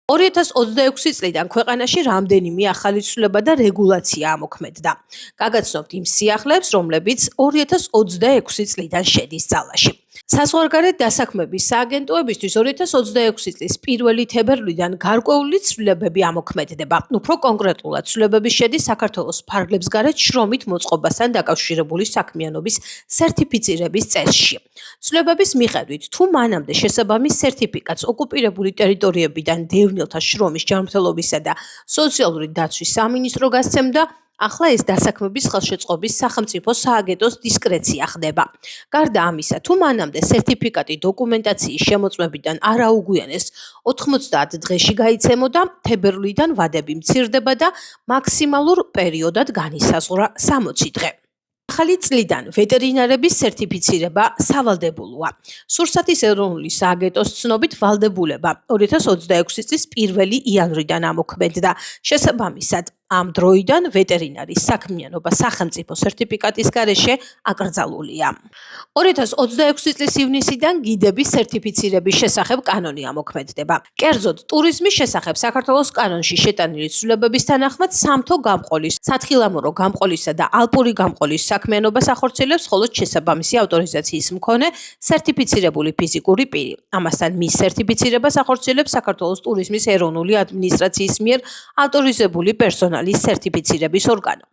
2026 წლიდან ქვეყანაში რამდენიმე ახალი ცვლილება და რეგულაცია ამოქმედდა. გაგაცნობთ იმ სიახლეებს, რომლებიც 2026 წლიდან შედის ძალაში. საზღვარგარეთ დასაქმების სააგენტოებისთვის 2026 წლის 1 თებერვლიდან გარკვეული ცვლილებები ამოქმედდება. უფრო კონკრეტულად, ცვლილებები შედის საქართველოს ფარგლებს გარეთ შრომით მოწყობასთან დაკავშირებული საქმიანობის სერტიფიცირების წესში. ცვლილებების მიხედვით, თუ მანამდე შესაბამის სერტიფიკატს ოკუპირებული ტერიტორიებიდან დევნილთა შრომის ჯანმრთელობისა და სოციალური დაცვის სამინისტრო გასცემდა, ახლა ეს დასაქმების ხელშეწყობის სახელმწიფო სააგენტოს დისკრეცია ხდება. გარდა ამისა, თუ მანამდე სერტიფიკატი დოკუმენტაციის შემოწმებიდან არ აუგვიანეს 90 დღეში გაიცემოდა, თებერვლიდან ვადები მცირდება და მაქსიმალურ პერიოდად განისაზღვრა 60 დღე. ახალი წლიდან ვეტერინარების სერტიფიცირება სავალდებულოა. სურსათის ეროვნული სააგენტოს ცნობით, ვალდებულება 2026 წლის 1 იანვრიდან ამოქმედდა. შესაბამისად, ამ დროიდან ვეტერინარის საქმიანობა სახელმწიფო სერტიფიკატის გარეშე აკრძალულია. 2026 წლის ივნისიდან გიდების სერტიფიცირების შესახებ კანონი ამოქმედდება. კერძოდ, ტურიზმის შესახებ საქართველოს კანონში შეტანილი ცვლილებების თანახმად სამთო გამყოლის, სათხილამურო გამყოლისა და ალპური გამყოლის საქმიანობას ახორციელებს მხოლოდ შესაბამისი ავტორიზაციის მქონე სერტიფიცირებული ფიზიკური პირი. ამასთან მის სერტიფიცირებას ახორციელებს საქართველოს ტურიზმის ეროვნული ადმინისტრაციის მიერ ავტორიზებული პერსონალი სერტიფიცირების ორგანო.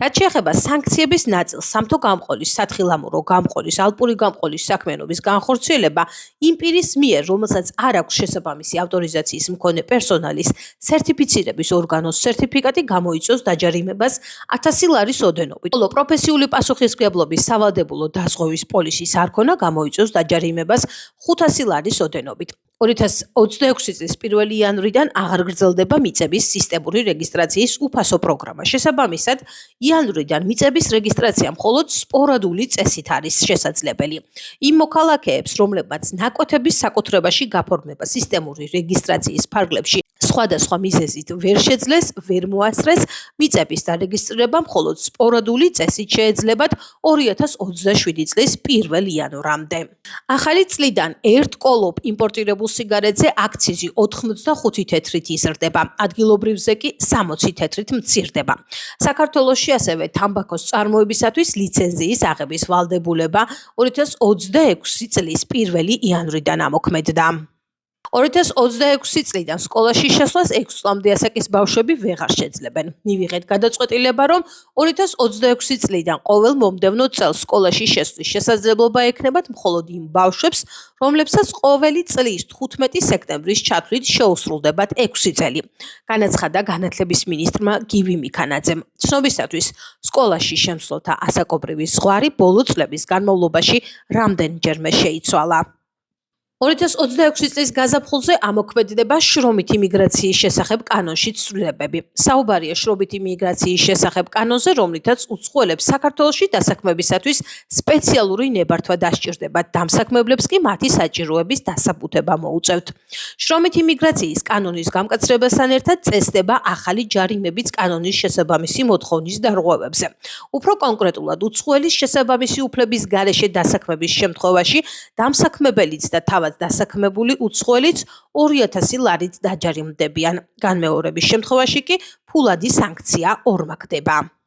რაც შეეხება სანქციების ნაწილს, სამთო გამყოლის, სათხილამურო გამყოლის, ალპური გამყოლის საქმიანობის განხორციელება იმ პირის მიერ, რომელსაც არ აქვს შესაბამისი ავტორიზაციის მქონე პერსონალის სერტიფიცირების ორგანოს სერტიფიკატი, გამოიწვევს დაჯარიმებას 1000 ლარის ოდენობით. ხოლო პროფესიული პასუხისმგებლობის სავალდებულო დაზღვევის პოლისის არქონა გამოიწვევს დაჯარიმებას 500 ლარის ოდენობით. 2026 წლის 1 იანვრიდან აღარ გრძელდება მიწების სისტემური რეგისტრაციის უფასო პროგრამა. შესაბამისად, იანვრიდან მიწების რეგისტრაცია მხოლოდ სპორადული წესით არის შესაძლებელი. იმ მოქალაქეებს, რომლებმაც ნაკვეთების საკუთრებაში გაფორმება სისტემური რეგისტრაციის ფარგლებში სხვადასხვა მიზეზით ვერ შეძლეს, ვერ მოასწრეს, მიწების დარეგისტრირება მხოლოდ სპორადული წესით შეეძლებათ 2027 წლის 1 იანვრამდე. ახალი წლიდან ერთ კოლოფ იმპორტირებულ სიგარეტზე აქციზი 85 თეთრით იზრდება, ადგილობრივზე კი 60 თეთრით მცირდება. საქართველოში ასევე თამბაქოს წარმოებისათვის ლიცენზიის აღების ვალდებულება 2026 წლის 1 იანვრიდან ამოქმედდა. 2026 წლიდან სკოლაში შესვლას 6 წლამდე ასაკის ბავშვები ვეღარ შეძლებენ. მივიღეთ გადაწყვეტილება, რომ 2026 წლიდან ყოველ მომდევნო წელს სკოლაში შესვლის შესაძლებლობა ექნებათ მხოლოდ იმ ბავშვებს, რომლებსაც ყოველი წლის 15 სექტემბრის ჩათვლით შეუსრულდებათ 6 წელი. განაცხადა განათლების მინისტრმა გივი მიქანაძემ. ცნობისათვის, სკოლაში შემცვლელთა ასაკობრივი ზღვარი ბოლო წლების განმავლობაში რამდენჯერმე შეიცვალა. 2026 წლის გაზაფხულზე ამოქმედდება შრომით იმიგრაციის შესახებ კანონში ცვლილებები. საუბარია შრომით იმიგრაციის შესახებ კანონზე, რომლითაც უცხოელებს საქართველოში დასაქმებისათვის სპეციალური ნებართვა დასჭირდებათ, დამსაქმებლებს კი მათი საჭიროების დასაბუთება მოუწევთ. შრომით იმიგრაციის კანონის გამკაცრებასთან ერთად წესდება ახალი ჯარიმებიც კანონის შესაბამისი მოთხოვნის დარღვევებზე. უფრო კონკრეტულად, უცხოელის შესაბამისი უფლების გარეშე დასაქმების შემთხვევაში დამსაქმებელიც და თავად დასაქმებული უცხოელიც 2000 ლარით დაჯარიმდებიან. განმეორების შემთხვევაში კი ფულადი სანქცია ორმაგდება.